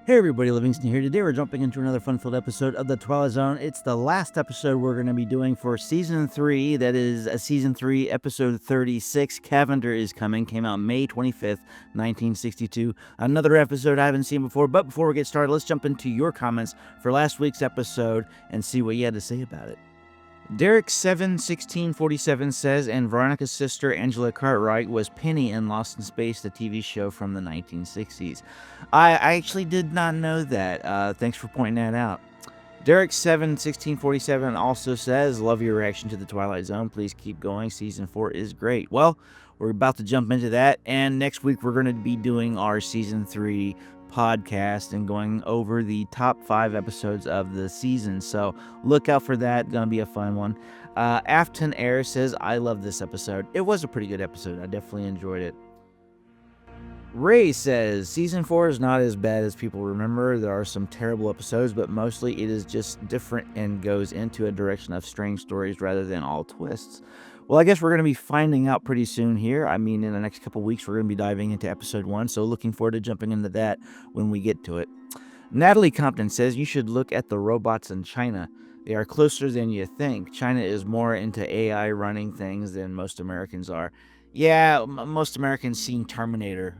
Hey everybody, Livingston here. Today we're jumping into another fun-filled episode of the Twilight Zone. It's the last episode we're going to be doing for Season 3. That is Season 3, Episode 36, Cavender Is Coming. Came out May 25th, 1962. Another episode I haven't seen before, but before we get started, let's jump into your comments for last week's episode and see what you had to say about it. Derek71647 says, and Veronica's sister Angela Cartwright was Penny in Lost in Space, the TV show from the 1960s. I actually did not know that. Thanks for pointing that out. Derek71647 also says, love your reaction to the Twilight Zone. Please keep going. Season 4 is great. Well, we're about to jump into that, and next week we're going to be doing our Season 3 podcast and going over the top 5 episodes of the season, so look out for that. Gonna be a fun one. Afton Air says, I love this episode. It was a pretty good episode. I definitely enjoyed it. Ray says, Season 4 is not as bad as people remember. There are some terrible episodes, but mostly it is just different and goes into a direction of strange stories rather than all twists. Well, I guess we're going to be finding out pretty soon here. I mean, in the next couple weeks, we're going to be diving into Episode 1, so looking forward to jumping into that when we get to it. Natalie Compton says, you should look at the robots in China. They are closer than you think. China is more into AI running things than most Americans are. Yeah, most Americans seen Terminator.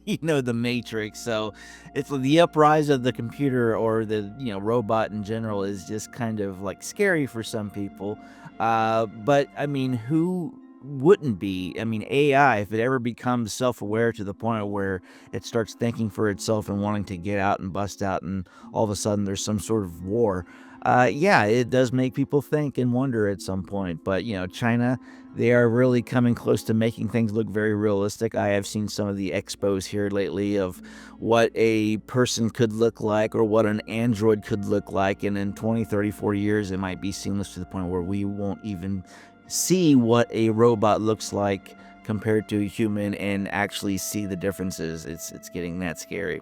The Matrix. So it's the uprise of the computer or the robot in general is just kind of like scary for some people. But I mean, who wouldn't be? I mean, AI, if it ever becomes self-aware to the point where it starts thinking for itself and wanting to get out and bust out, and all of a sudden there's some sort of war. Yeah, it does make people think and wonder at some point. But, China, they are really coming close to making things look very realistic. I have seen some of the expos here lately of what a person could look like or what an android could look like. And in 20, 30, 40 years, it might be seamless to the point where we won't even see what a robot looks like compared to a human and actually see the differences. It's getting that scary.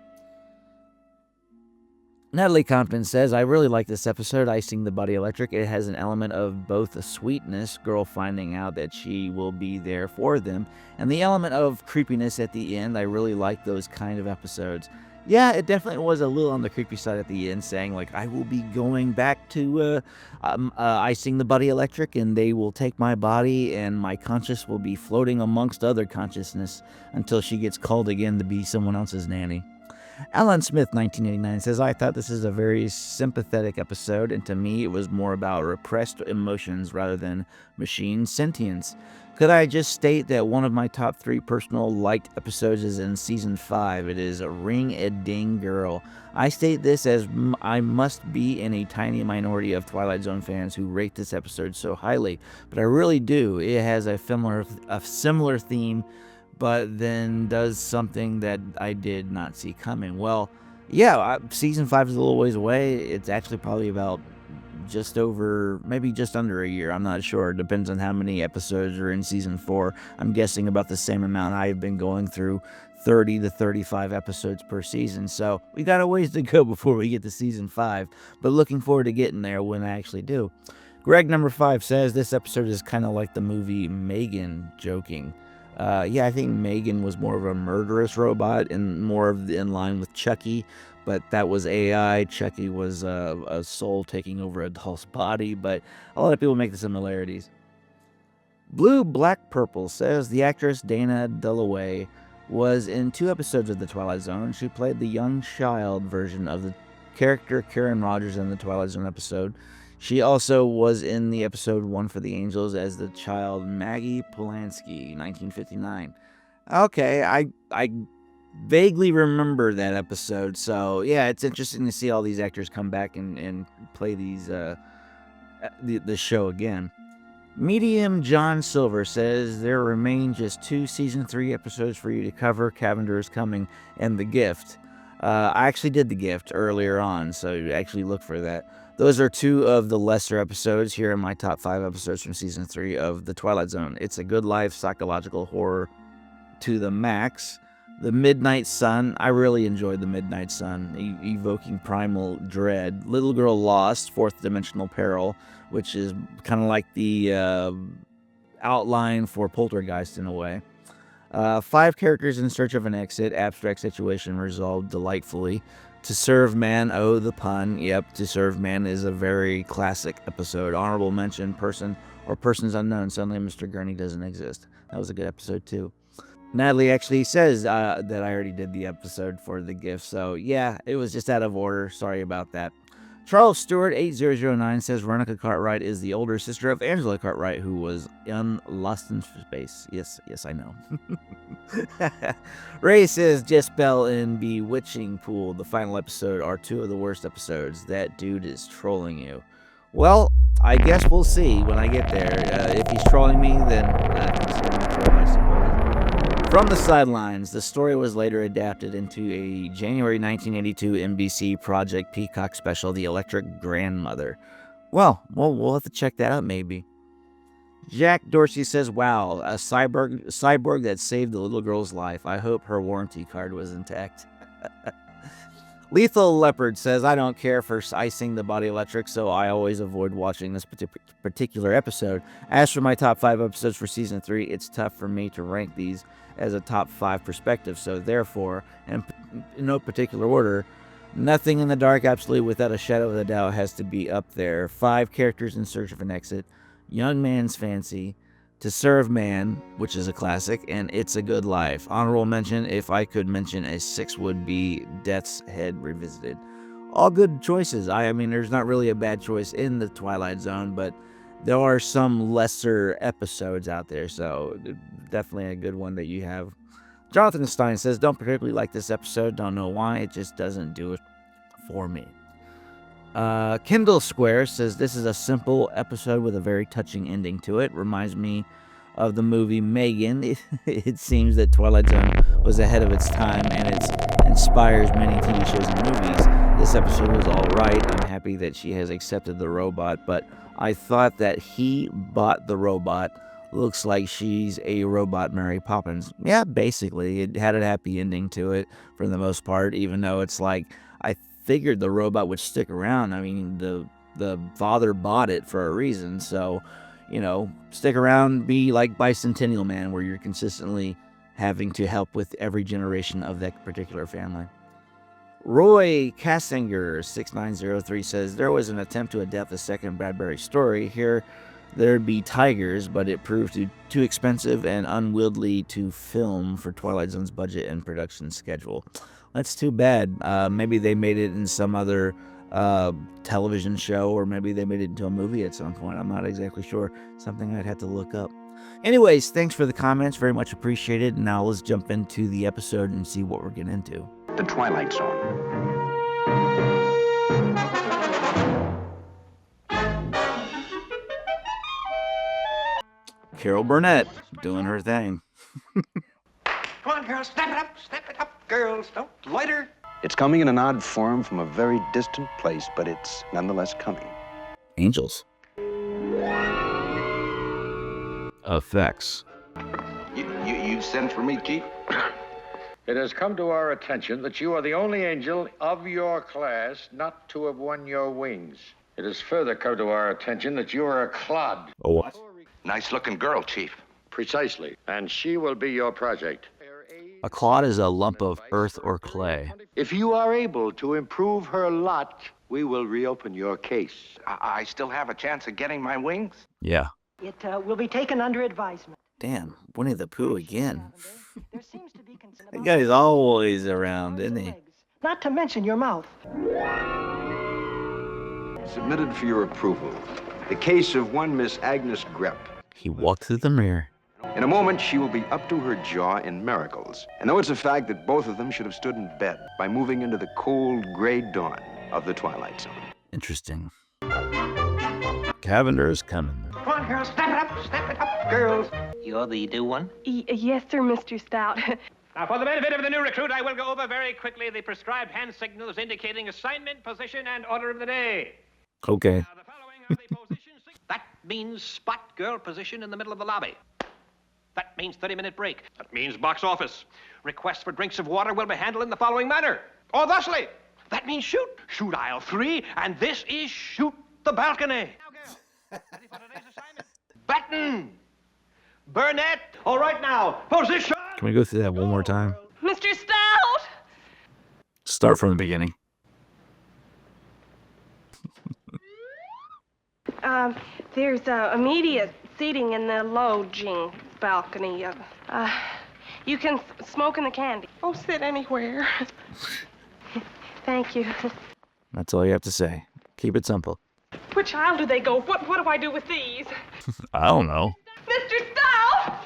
Natalie Compton says, I really like this episode, Icing the Body Electric. It has an element of both the sweetness, girl finding out that she will be there for them, and the element of creepiness at the end. I really like those kind of episodes. Yeah, it definitely was a little on the creepy side at the end, saying, like, I will be going back to Icing the Body Electric, and they will take my body, and my conscious will be floating amongst other consciousness until she gets called again to be someone else's nanny. Alan Smith, 1989, says, I thought this is a very sympathetic episode, and to me it was more about repressed emotions rather than machine sentience. Could I just state that one of my top 3 personal liked episodes is in Season 5. It is Ring a Ding Girl. I state this as I must be in a tiny minority of Twilight Zone fans who rate this episode so highly, but I really do. It has a similar theme, but then does something that I did not see coming. Well, yeah, Season 5 is a little ways away. It's actually probably about maybe just under a year. I'm not sure. It depends on how many episodes are in Season 4. I'm guessing about the same amount. I've been going through 30 to 35 episodes per season, so we got a ways to go before we get to Season 5, but looking forward to getting there when I actually do. Greg number 5 says, this episode is kind of like the movie Megan, joking. Yeah, I think Megan was more of a murderous robot and more of in line with Chucky, but that was AI. Chucky was a soul taking over a doll's body, but a lot of people make the similarities. Blue Black Purple says, the actress Dana Dalloway was in 2 episodes of The Twilight Zone. She played the young child version of the character Karen Rogers in the Twilight Zone episode. She also was in the episode One for the Angels as the child Maggie Polanski, 1959. Okay, I vaguely remember that episode, so yeah, it's interesting to see all these actors come back and play these the show again. Medium John Silver says, there remain just 2 Season 3 episodes for you to cover, Cavender Is Coming and The Gift. I actually did The Gift earlier on, so actually look for that. Those are 2 of the lesser episodes here in my top 5 episodes from Season 3 of The Twilight Zone. It's a good life psychological horror to the max. The Midnight Sun, I really enjoyed The Midnight Sun, evoking primal dread. Little Girl Lost, Fourth Dimensional Peril, which is kind of like the outline for Poltergeist in a way. 5 characters in search of an exit, abstract situation resolved delightfully. To Serve Man, oh, the pun. Yep, To Serve Man is a very classic episode. Honorable mention, Person or Persons Unknown. Suddenly Mr. Gurney doesn't exist. That was a good episode, too. Natalie actually says that I already did the episode for the gift. So, yeah, it was just out of order. Sorry about that. Charles Stewart 8009 says Veronica Cartwright is the older sister of Angela Cartwright, who was in Lost in Space. Yes, I know. Ray says Jezebel in Bewitching Pool, the final episode, are two of the worst episodes. That dude is trolling you. Well, I guess we'll see when I get there. If he's trolling me, then consider him a troll, I suppose. From the Sidelines, the story was later adapted into a January 1982 NBC Project Peacock special, The Electric Grandmother. Well, we'll have to check that out maybe. Jack Dorsey says, wow, a cyborg that saved the little girl's life. I hope her warranty card was intact. Lethal Leopard says, I don't care for icing the body electric, so I always avoid watching this particular episode. As for my top 5 episodes for season 3, it's tough for me to rank these as a top 5 perspective, so therefore, and in no particular order, Nothing in the Dark, absolutely without a shadow of a doubt, has to be up there. 5 Characters in Search of an Exit, Young Man's Fancy, To Serve Man, which is a classic, and It's a Good Life. Honorable mention, if I could mention a 6, would be Death's Head Revisited. All good choices. I mean, there's not really a bad choice in the Twilight Zone, but there are some lesser episodes out there, so definitely a good one that you have. Jonathan Stein says, don't particularly like this episode, don't know why, it just doesn't do it for me. Kindle Square says, this is a simple episode with a very touching ending to it. Reminds me of the movie Megan. It seems that Twilight Zone was ahead of its time, and it inspires many TV shows and movies. This episode was all right. I'm happy that she has accepted the robot, but I thought that he bought the robot. Looks like she's a robot Mary Poppins. Yeah, basically. It had a happy ending to it for the most part, even though it's like, I figured the robot would stick around. I mean, the father bought it for a reason, so, you know, stick around, be like Bicentennial Man, where you're consistently having to help with every generation of that particular family. Roy Kassinger 6903 says, there was an attempt to adapt the second Bradbury story. Here there'd be tigers, but it proved too expensive and unwieldy to film for Twilight Zone's budget and production schedule. That's too bad. Maybe they made it in some other television show, or maybe they made it into a movie at some point. I'm not exactly sure. Something I'd have to look up. Anyways, thanks for the comments. Very much appreciated. Now let's jump into the episode and see what we're getting into. The Twilight Zone. Carol Burnett doing her thing. Come on, girls, step it up, girls, don't loiter. It's coming in an odd form from a very distant place, but it's nonetheless coming. Angels. Effects. You sent for me, Chief? It has come to our attention that you are the only angel of your class not to have won your wings. It has further come to our attention that you are a clod. A what? Nice-looking girl, Chief. Precisely. And she will be your project. A clod is a lump of earth or clay. If you are able to improve her lot, we will reopen your case. I still have a chance of getting my wings? Yeah. It will be taken under advisement. Damn, Winnie the Pooh again. There seems to be concern That about guy's always around, isn't he? Not to mention your mouth. Submitted for your approval. The case of one Miss Agnes Grepp. He walked through the mirror. In a moment, she will be up to her jaw in miracles. And though it's a fact that both of them should have stood in bed by moving into the cold, gray dawn of the Twilight Zone. Interesting. Cavender Is Coming. Come on, girls, step it up, girls. You're the new one? Yes, sir, Mr. Stout. Now, for the benefit of the new recruit, I will go over very quickly the prescribed hand signals indicating assignment, position, and order of the day. Okay. Now, the following are the positions. That means spot girl position in the middle of the lobby. That means 30-minute break. That means box office. Requests for drinks of water will be handled in the following manner. Or thusly. That means shoot. Shoot aisle 3, and this is shoot the balcony. Now, girl, ready for today's assignment? Batten. Burnett. All right, now, position. Can we go through that one more time? Mr. Stout! Start from the beginning. There's immediate seating in the lodging balcony. You can smoke in the candy. Oh, sit anywhere. Thank you. That's all you have to say. Keep it simple. Which aisle do they go? What do I do with these? I don't know. Mr. Stout!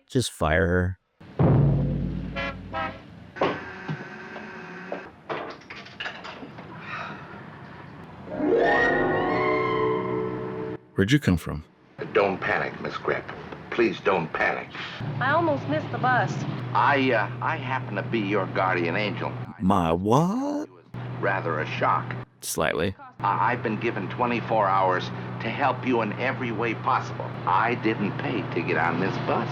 Just fire her. Where'd you come from? Don't panic, Miss Grip. Please don't panic. I almost missed the bus. I happen to be your guardian angel. My what? Rather a shock. Slightly. I've been given 24 hours to help you in every way possible. I didn't pay to get on this bus.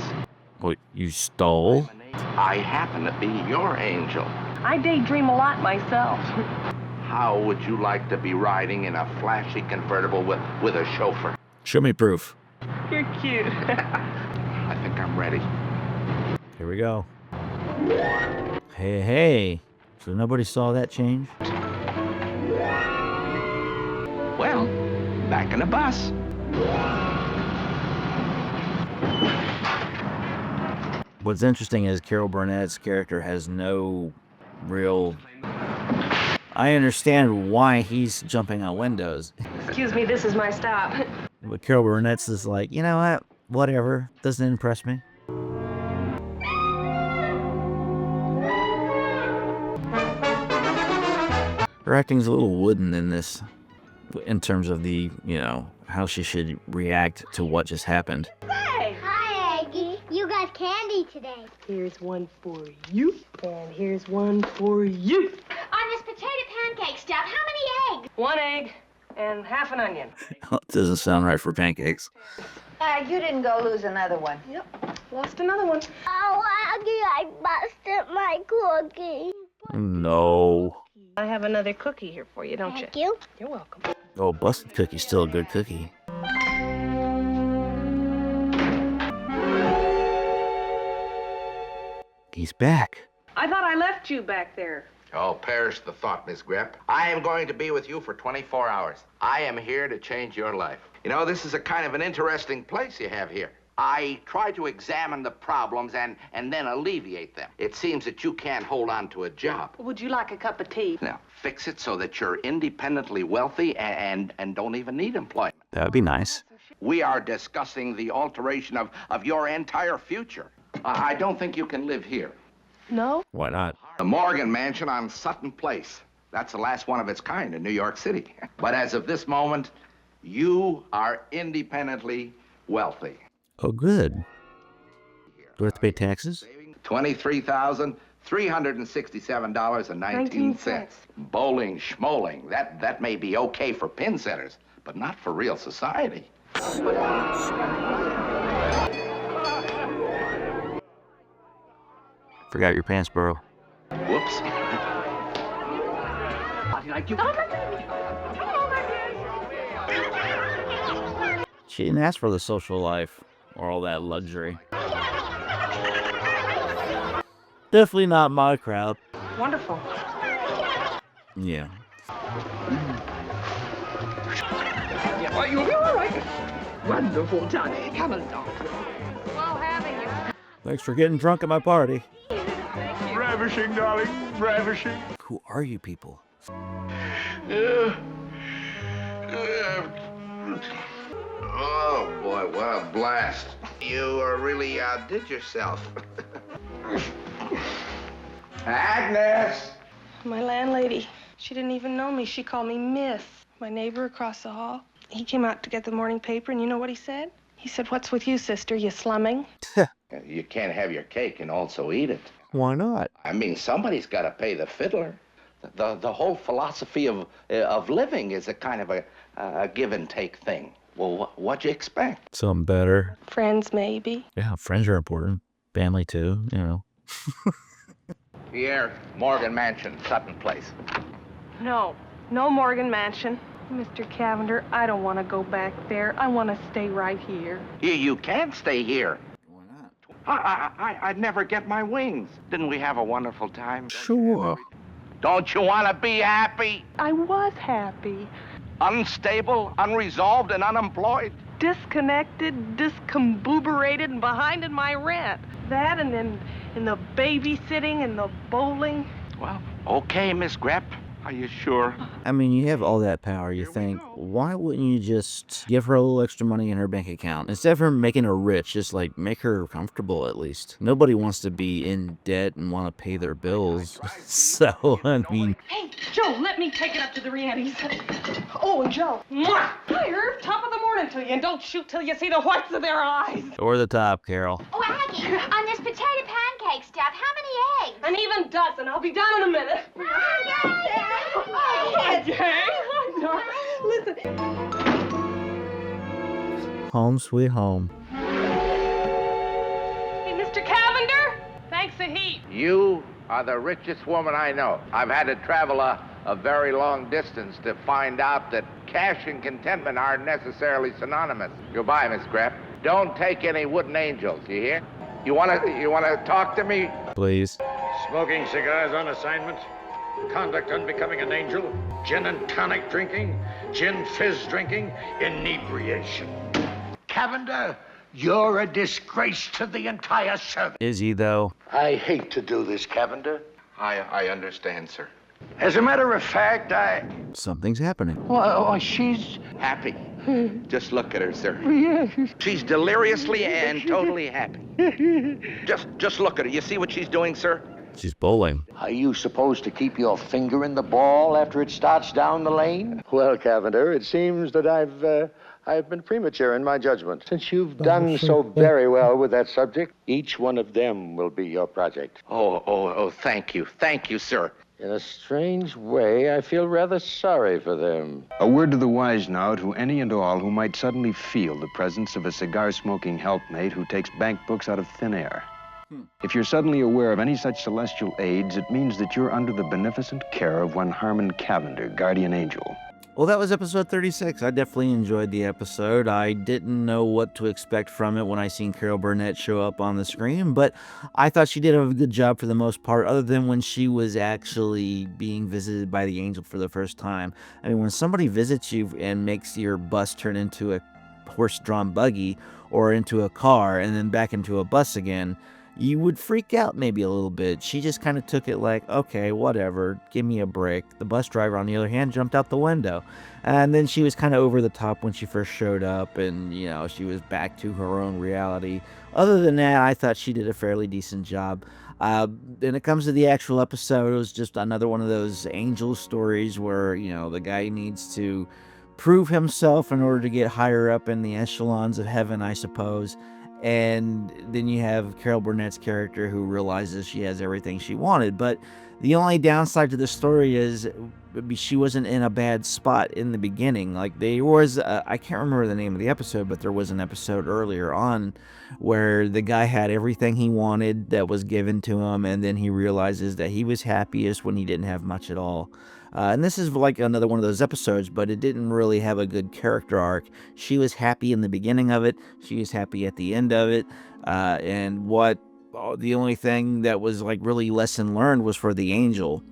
What, you stole? I happen to be your angel. I daydream a lot myself. How would you like to be riding in a flashy convertible with a chauffeur? Show me proof. You're cute. I think I'm ready. Here we go. Hey. So nobody saw that change? Well, back in the bus. What's interesting is Carol Burnett's character has no real... I understand why he's jumping on windows. Excuse me, this is my stop. But Carol Burnett's is like, you know what? Whatever. Doesn't impress me. Her acting's a little wooden in this, in terms of the, how she should react to what just happened. Hey! Hi, Aggie. You got candy today. Here's one for you, and here's one for you. On this potato pancake stuff, how many eggs? 1 egg and half an onion. It doesn't sound right for pancakes. You didn't go lose another one. Yep, lost another one. Oh, Aggie, I busted my cookie. No. I have another cookie here for you, don't Thank you? you. You're welcome. Oh, busted cookie's still a good cookie. He's back. I thought I left you back there. Oh, perish the thought, Miss Grip. I am going to be with you for 24 hours. I am here to change your life. You know, this is a kind of an interesting place you have here. I try to examine the problems and then alleviate them. It seems that you can't hold on to a job. Would you like a cup of tea? Now, fix it so that you're independently wealthy and don't even need employment. That would be nice. We are discussing the alteration of your entire future. I don't think you can live here. No? Why not? The Morgan Mansion on Sutton Place. That's the last one of its kind in New York City. But as of this moment, you are independently wealthy. Oh, good. Do I have to pay taxes? $23,367.19. Bowling schmoling. That may be okay for pin setters, but not for real society. Forgot your pants, Burrow. Whoops. She didn't ask for the social life or all that luxury. Definitely not my crowd. Wonderful. Yeah. You'll be all right. Wonderful, Johnny. Come along. Well, having you. Thanks for getting drunk at my party. Ravishing, darling. Ravishing. Who are you people? Oh, boy, what a blast. You really outdid yourself. Agnes! My landlady. She didn't even know me. She called me Miss. My neighbor across the hall. He came out to get the morning paper, and you know what he said? He said, "What's with you, sister? You slumming?" You can't have your cake and also eat it. Why not? I mean, somebody's got to pay the fiddler. The whole philosophy of living is a kind of a give and take thing. Well, what'd you expect? Something better. Friends, maybe. Yeah, friends are important. Family, too, Here, Morgan Mansion, Sutton Place. No Morgan Mansion. Mr. Cavender, I don't want to go back there. I want to stay right here. You can't stay here. Why not? I'd never get my wings. Didn't we have a wonderful time? Sure. Don't you want to be happy? I was happy. Unstable, unresolved, and unemployed? Disconnected, discombobulated, and behind in my rent. That and then in the babysitting and the bowling. Well, okay, Miss Grepp. Are you sure? I mean, you have all that power. You think, why wouldn't you just give her a little extra money in her bank account? Instead of her making her rich, just like make her comfortable at least. Nobody wants to be in debt and want to pay their bills. So, I mean... Hey, Joe, let me take it up to the Riannies. Oh, and Joe. Mwah! Hi, Irv. Top of the morning to you. And don't shoot till you see the whites of their eyes. Over the top, Carol. Oh, Aggie, on this potato pancake stuff, how many eggs? An even dozen. I'll be done in a minute. Listen. Home sweet home. Hey, Mr. Cavender, thanks a heap. You are the richest woman I know. I've had to travel a very long distance to find out that cash and contentment aren't necessarily synonymous. Goodbye, Miss Grepp. Don't take any wooden angels, you hear? You wanna talk to me? Please. Smoking cigars on assignment, conduct unbecoming an angel, gin and tonic drinking, gin fizz drinking, inebriation. Cavender, you're a disgrace to the entire service. Is he, though? I hate to do this, Cavender. I understand, sir. As a matter of fact, Something's happening. Well, she's... Happy. Just look at her, sir. Yes. She's deliriously and totally happy. Just look at her. You see what she's doing, sir? She's bowling. Are you supposed to keep your finger in the ball after it starts down the lane? Well, Cavender, it seems that I've been premature in my judgment. Since you've done so very well with that subject, each one of them will be your project. Oh, thank you. Thank you, sir. In a strange way, I feel rather sorry for them. A word to the wise now to any and all who might suddenly feel the presence of a cigar-smoking helpmate who takes bank books out of thin air. If you're suddenly aware of any such celestial aids, it means that you're under the beneficent care of one Harmon Cavender, guardian angel. Well, that was episode 36. I definitely enjoyed the episode. I didn't know what to expect from it when I seen Carol Burnett show up on the screen, but I thought she did a good job for the most part, other than when she was actually being visited by the angel for the first time. I mean, when somebody visits you and makes your bus turn into a horse-drawn buggy or into a car and then back into a bus again, you would freak out maybe a little bit. She just kind of took it like, okay, whatever, give me a break. The bus driver, on the other hand, jumped out the window. And then she was kind of over the top when she first showed up, and, you know, she was back to her own reality. Other than that, I thought she did a fairly decent job. When it comes to the actual episode, it was just another one of those angel stories where, you know, the guy needs to prove himself in order to get higher up in the echelons of heaven, I suppose. And then you have Carol Burnett's character who realizes she has everything she wanted. But the only downside to the story is she wasn't in a bad spot in the beginning. Like, there was, I can't remember the name of the episode, but there was an episode earlier on where the guy had everything he wanted that was given to him, and then he realizes that he was happiest when he didn't have much at all. And this is like another one of those episodes, but it didn't really have a good character arc. She was happy in the beginning of it. She was happy at the end of it. And the only thing that was like really lesson learned was for the angel.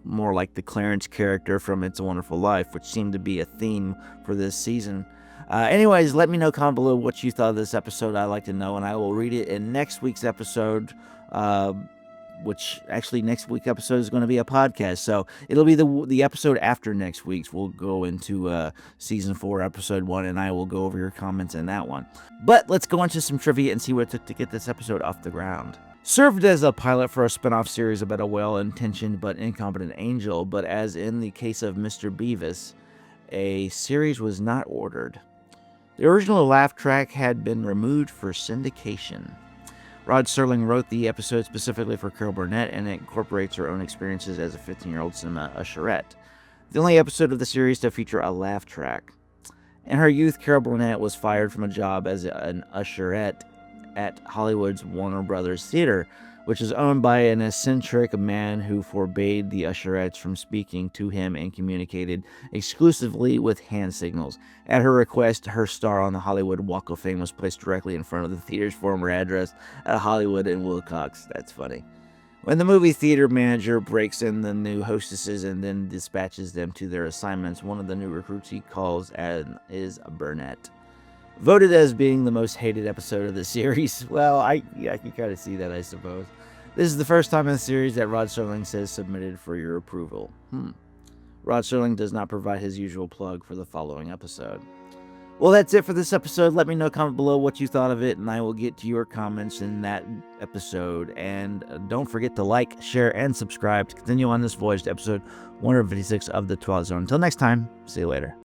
More like the Clarence character from It's a Wonderful Life, which seemed to be a theme for this season. Anyways, let me know comment below what you thought of this episode. I'd like to know, and I will read it in next week's episode. Which actually next week's episode is going to be a podcast, so it'll be the episode after next week's. We'll go into season 4 episode 1, and I will go over your comments in that one. But let's go into some trivia and see what it took to get this episode off the ground. Served as a pilot for a spin-off series about a well-intentioned but incompetent angel, but as in the case of Mr. Beavis, a series was not ordered. The original laugh track had been removed for syndication. Rod Serling wrote the episode specifically for Carol Burnett, and it incorporates her own experiences as a 15-year-old cinema usherette. The only episode of the series to feature a laugh track. In her youth, Carol Burnett was fired from a job as an usherette at Hollywood's Warner Brothers Theater, which is owned by an eccentric man who forbade the usherettes from speaking to him and communicated exclusively with hand signals. At her request, her star on the Hollywood Walk of Fame was placed directly in front of the theater's former address at Hollywood and Wilcox. That's funny. When the movie theater manager breaks in the new hostesses and then dispatches them to their assignments, one of the new recruits he calls is Burnett. Voted as being the most hated episode of the series. Well, I can kind of see that, I suppose. This is the first time in the series that Rod Serling says submitted for your approval. Rod Serling does not provide his usual plug for the following episode. Well, that's it for this episode. Let me know, comment below what you thought of it, and I will get to your comments in that episode. And don't forget to like, share, and subscribe to continue on this voyage to episode 156 of the Twilight Zone. Until next time, see you later.